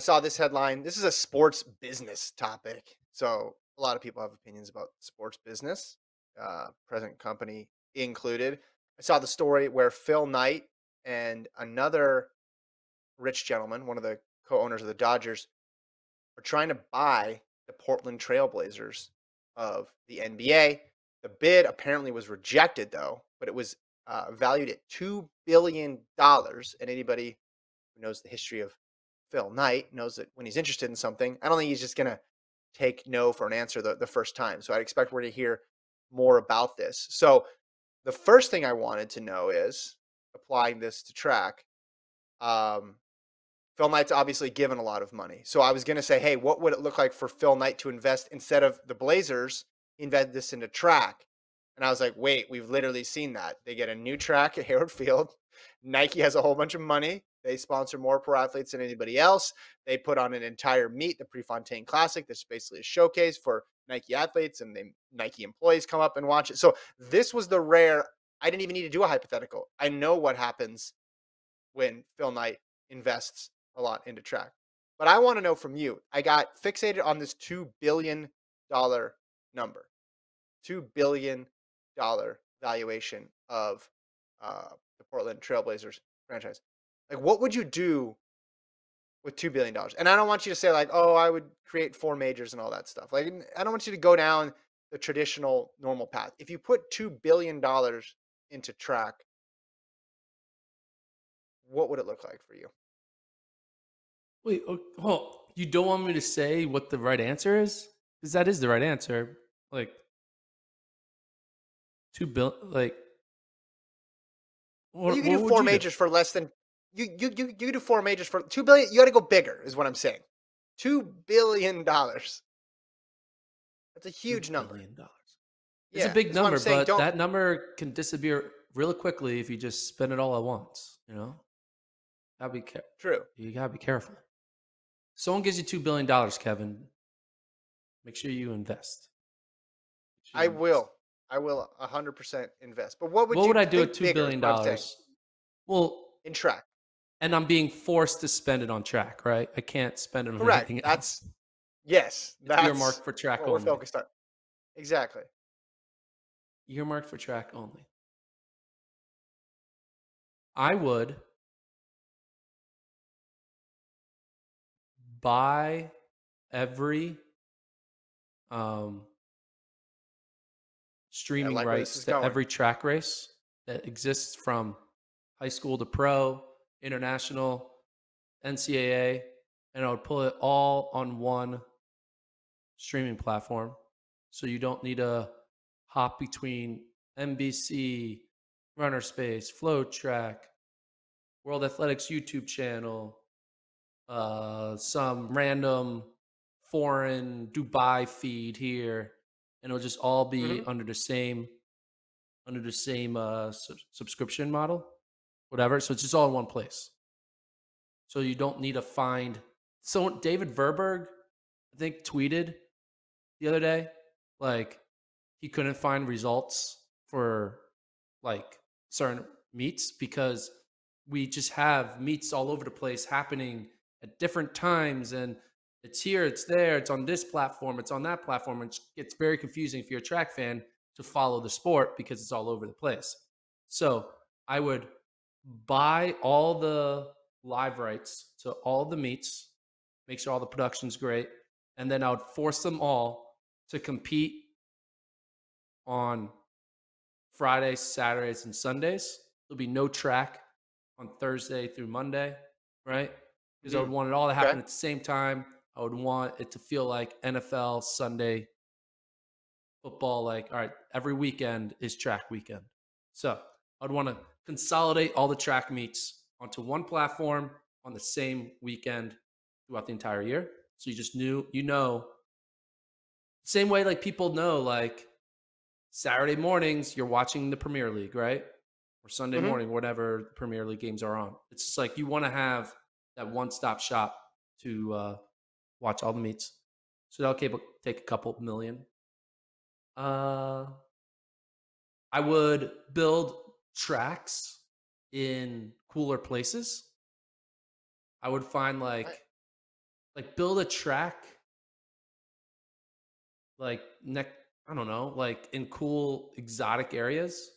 saw this headline. This is a sports business topic. So a lot of people have opinions about sports business, present company included. I saw the story where Phil Knight and another rich gentleman, one of the co-owners of the Dodgers, are trying to buy the Portland Trailblazers of the NBA. The bid apparently was rejected though, but it was valued at $2 billion. And anybody who knows the history of Phil Knight knows that when he's interested in something, I don't think he's just going to take no for an answer the first time. So I'd expect we're to hear more about this. So the first thing I wanted to know is applying this to track. Um, Phil Knight's obviously given a lot of money. So I was going to say, hey, what would it look like for Phil Knight to invest instead of the Blazers, invest this into track? And I was like, wait, we've literally seen that. They get a new track at Hayward Field. Nike has a whole bunch of money. They sponsor more pro athletes than anybody else. They put on an entire meet, the Prefontaine Classic. That's basically a showcase for Nike athletes, and Nike employees come up and watch it. So this was the rare. I didn't even need to do a hypothetical. I know what happens when Phil Knight invests a lot into track. But I want to know from you. I got fixated on this $2 billion number. $2 billion valuation of the Portland Trailblazers franchise. Like, what would you do with $2 billion? And I don't want you to say like, oh, I would create four majors and all that stuff. Like, I don't want you to go down the traditional normal path. If you put $2 billion into track, what would it look like for you? Wait, oh, you don't want me to say what the right answer is? Because that is the right answer. Like 2 bill, like Well, you can do what would four you do? majors for less than you can do four majors for 2 billion. You got to go bigger, is what I'm saying. $2 billion. That's a two huge number. billion dollars. It's a Yeah, big that's what I'm number, saying. but Don't. that number can disappear really quickly if you just spend it all at once. Gotta be care- True. you gotta be careful. Someone gives you $2 billion, Kevin. Make sure you invest. Make sure I you invest. will. I will 100% invest. But what would What you would I do with think two bigger? Is billion what I'm saying. dollars? Well, In track. and I'm being forced to spend it on track, right? I can't spend it on Correct. anything That's else. yes. It's That's earmarked for track what we're only. focused on. Exactly. Earmarked for track only. I would buy every um, Yeah, I streaming like where this rights is to going. every track race that exists from high school to pro, international, NCAA, and I would pull it all on one streaming platform. So you don't need to hop between NBC, Runner Space, FloTrack, World Athletics YouTube channel, some random foreign Dubai feed here, and it'll just all be Hmm. under the same subscription model, whatever. So it's just all in one place. So you don't need to find. So David Verberg, I think, tweeted the other day, like he couldn't find results for like certain meets because we just have meets all over the place happening at different times, and it's here, it's there, it's on this platform, it's on that platform, and it gets very confusing if you're a track fan to follow the sport because it's all over the place. So I would buy all the live rights to all the meets, make sure all the production's great, and then I would force them all to compete on Fridays, Saturdays, and Sundays. There'll be no track on Thursday through Monday, right? Because I Hmm. would want it all to Okay. happen at the same time. I would want it to feel like NFL Sunday football, like, all right, every weekend is track weekend. So I'd want to consolidate all the track meets onto one platform on the same weekend throughout the entire year. So you just same way like people know, like Saturday mornings, you're watching the Premier League, right? Or Sunday Hmm. morning, whatever the Premier League games are on. It's just like you want to have that one stop shop to watch all the meets. So that'll take a couple million. Uh, I would build tracks in cooler places. I would find I, like like build a track like neck I don't know, like in cool exotic areas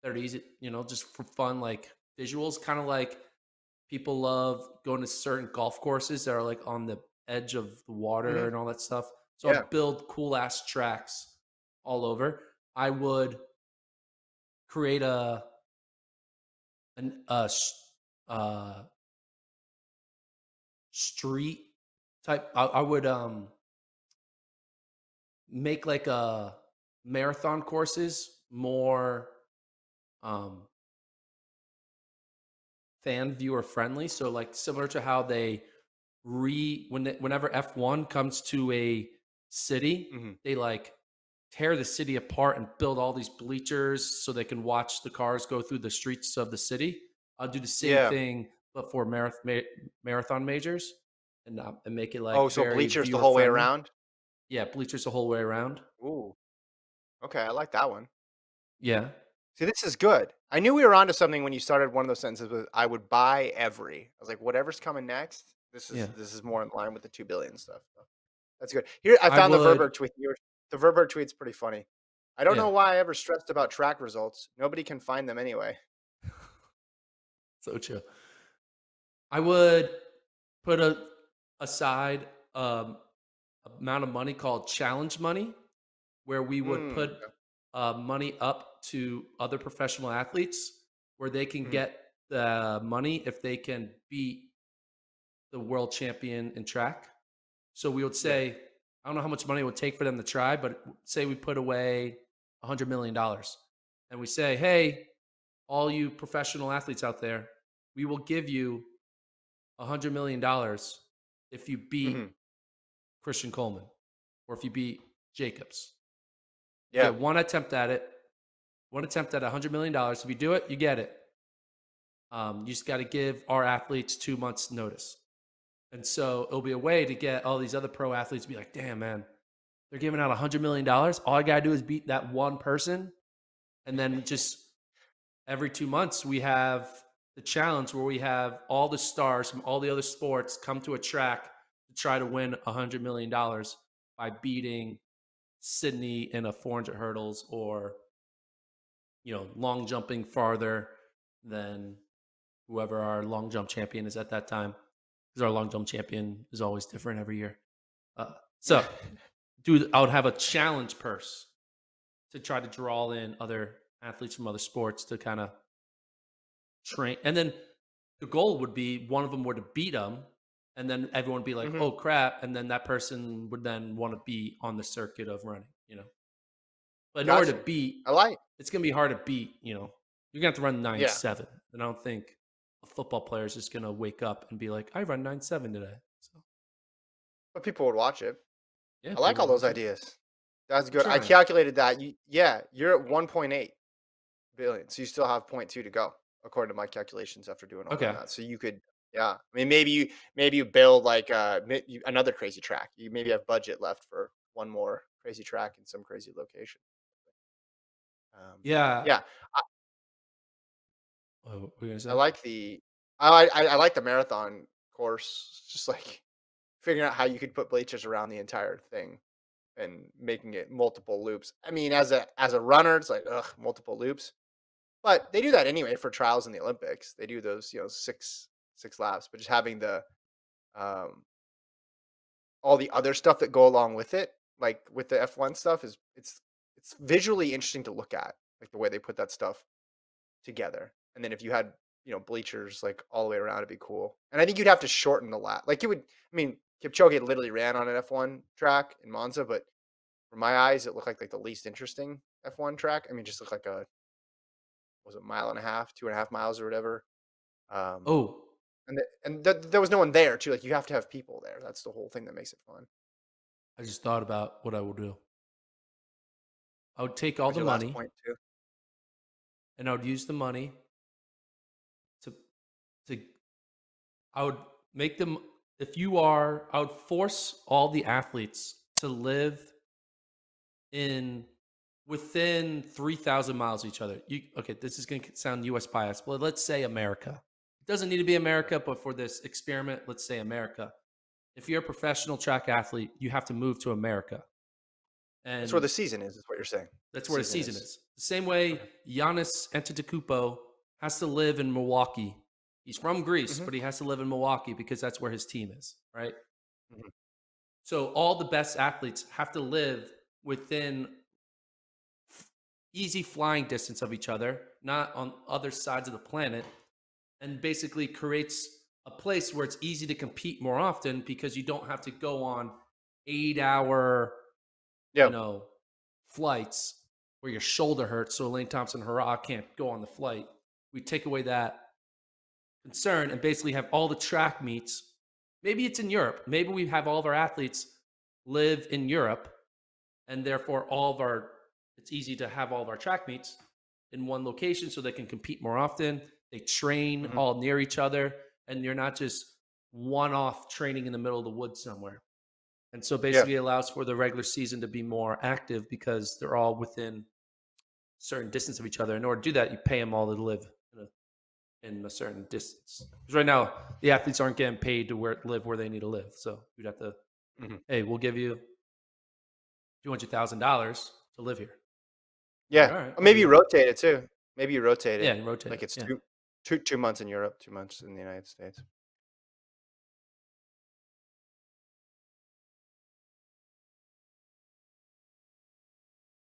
that are easy, just for fun, like visuals, kind of like people love going to certain golf courses that are like on the edge of the water Mhm. and all that stuff. So Yeah. I'll build cool ass tracks all over. I would create an uh street type. I would make like a marathon courses more um fan viewer friendly. So like similar to how they whenever F1 comes to a city, Mhm. they like tear the city apart and build all these bleachers so they can watch the cars go through the streets of the city. I'll do the same Yeah. thing, but for marathon majors, and make it Oh, like so very bleachers the viewer whole way friendly. around? Yeah, bleachers the whole way around. Ooh, okay, I like that one. Yeah, See, this is good. I knew we were onto something when you started one of those sentences with, "I would buy every." I was like, "Whatever's coming next, yeah. this is more in line with the 2 billion stuff." So, that's good. Here, I I found the would. Verberg tweet. The Verberg tweet's pretty funny. I don't Yeah, know why I ever stressed about track results. Nobody can find them anyway. so true. I would put aside amount of money called challenge money, where we would put Okay. money up to other professional athletes where they can Mhm. get the money if they can beat the world champion in track. So we would Yeah. say, I don't know how much money it would take for them to try, but say we put away $100 million and we say, hey, all you professional athletes out there, we will give you $100 million if you beat Mhm. Christian Coleman or if you beat Jacobs. You Yeah. get one attempt at $100 million. If you do it, you get it. You just got to give our athletes 2 months notice. And so it'll be a way to get all these other pro athletes to be like, damn, man, they're giving out $100 million. All I got to do is beat that one person. And then just every 2 months, we have the challenge where we have all the stars from all the other sports come to a track to try to win $100 million by beating Sydney in a 400 hurdles or, long jumping farther than whoever our long jump champion is at that time, because our long jump champion is always different every year. So, dude, I would have a challenge purse to try to draw in other athletes from other sports to kind of train, and then the goal would be one of them were to beat them, and then everyone would be like, Mhm. "Oh crap!" And then that person would then want to be on the circuit of running. But in order Gotcha. to beat, I like. it's gonna be hard to beat. You're gonna have to run nine Yeah, seven, and I don't think a football player is just gonna wake up and be like, "I run 9.7 today." So but people would watch it. yeah, I like people all those watch it. ideas. That's I'm good. I trying. calculated that. Yeah, you're at 1.8 billion, so you still have point 0.2 to go, according to my calculations after doing all the Okay. math. So you could, yeah. I mean, maybe you build like another crazy track. You maybe have budget left for one more crazy track in some crazy location. But Yeah. yeah, I, Oh, what were you gonna I say? like the I like the marathon course. It's just like figuring out how you could put bleachers around the entire thing and making it multiple loops. I mean, as a runner, it's like ugh, multiple loops. But they do that anyway for trials in the Olympics. They do those, six laps, but just having the um all the other stuff that go along with it, like with the F1 stuff is it's visually interesting to look at, like the way they put that stuff together. And then if you had, bleachers like all the way around, it'd be cool. And I think you'd have to shorten the lap. Like I mean, Kipchoge literally ran on an F1 track in Monza, but from my eyes, it looked like the least interesting F1 track. I mean, just looked like a was it mile and a half, 2.5 miles or whatever. Um, Oh, and there was no one there too. Like you have to have people there. That's the whole thing that makes it fun. I just thought about what I would do. I would take all Was the your last money point too? and I would use the money to to I would make them if you are I would force all the athletes to live in within 3,000 miles of each other. Okay, this is going to sound US biased, but let's say America. It doesn't need to be Okay. America, but for this experiment, let's say America. If you're a professional track athlete, you have to move to America. That's where And the season is what you're saying. The that's where the season season is is. The same way okay. Giannis Antetokounmpo has to live in Milwaukee. He's from Greece, Mhm, but he has to live in Milwaukee because that's where his team is, right? mhm. So all the best athletes have to live within easy flying distance of each other, not on other sides of the planet, and basically creates a place where it's easy to compete more often because you don't have to go on 8 hour, you Yeah. know, flights where your shoulder hurts. So Elaine Thompson Hurrah can't go on the flight. We take away that concern and basically have all the track meets. Maybe it's in Europe. Maybe we have all of our athletes live in Europe, and therefore all of our it's easy to have all of our track meets in one location so they can compete more often. They train Mhm. all near each other, and you're not just one-off training in the middle of the woods somewhere. And so Yeah. basically it allows for the regular season to be more active because they're all within certain distance of each other. In order to do that, you pay them all to live in a certain distance. Because right now, the athletes aren't getting paid to live where they need to live. So you'd have to, Mhm. hey, we'll give you $200,000 to live here. Like, Yeah. all right, Or I'll do maybe you that. rotate it too. Maybe you rotate Yeah, it. and rotate Like it. it's Yeah. 2 2 months in Europe, 2 months in the United States.